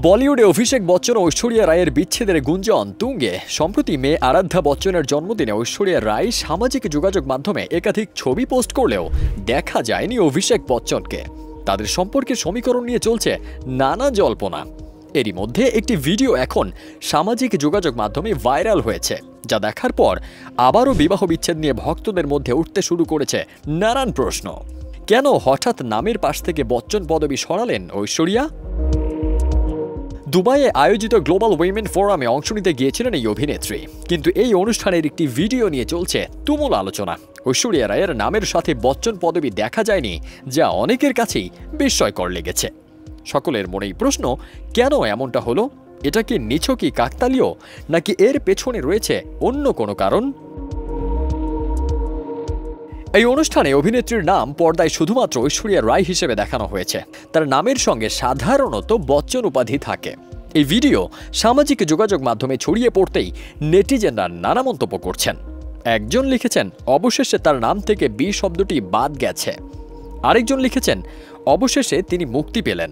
বলিউডে অভিষেক বচ্চন ও ঐশ্বরিয়া রায়ের বিচ্ছেদের গুঞ্জন তুঙ্গে। সম্প্রতি মেয়ে আরাধ্যা বচ্চনের জন্মদিনে ঐশ্বরিয়া রায় সামাজিক যোগাযোগ মাধ্যমে একাধিক ছবি পোস্ট করলেও দেখা যায়নি অভিষেক বচ্চনকে। তাদের সম্পর্কের সমীকরণ নিয়ে চলছে নানা জল্পনা। এরই মধ্যে একটি ভিডিও এখন সামাজিক যোগাযোগ মাধ্যমে ভাইরাল হয়েছে, যা দেখার পর আবারও বিবাহ বিচ্ছেদ নিয়ে ভক্তদের মধ্যে উঠতে শুরু করেছে নানান প্রশ্ন। কেন হঠাৎ নামের পাশ থেকে বচ্চন পদবি সরালেন ঐশ্বরিয়া? দুবাইয়ে আয়োজিত গ্লোবাল উইমেন ফোরামে অংশ নিতে গিয়েছিলেন এই অভিনেত্রী, কিন্তু এই অনুষ্ঠানের একটি ভিডিও নিয়ে চলছে তুমুল আলোচনা। ঐশ্বরিয়া রায়ের নামের সাথে বচ্চন পদবি দেখা যায়নি, যা অনেকের কাছেই বিস্ময়কর লেগেছে। সকলের মনেই প্রশ্ন, কেন এমনটা হলো? এটা কি নিছকই কাকতালীয়, নাকি এর পেছনে রয়েছে অন্য কোনো কারণ? এই অনুষ্ঠানে অভিনেত্রীর নাম পর্দায় শুধুমাত্র ঐশ্বরিয়া রায় হিসেবে দেখানো হয়েছে। তার নামের সঙ্গে সাধারণত বচ্চন উপাধি থাকে। এই ভিডিও সামাজিক যোগাযোগ মাধ্যমে ছড়িয়ে পড়তেই নেটিজেনরা নানা মন্তব্য করছেন। একজন লিখেছেন, অবশেষে তার নাম থেকে বি শব্দটি বাদ গেছে। আরেকজন লিখেছেন, অবশেষে তিনি মুক্তি পেলেন।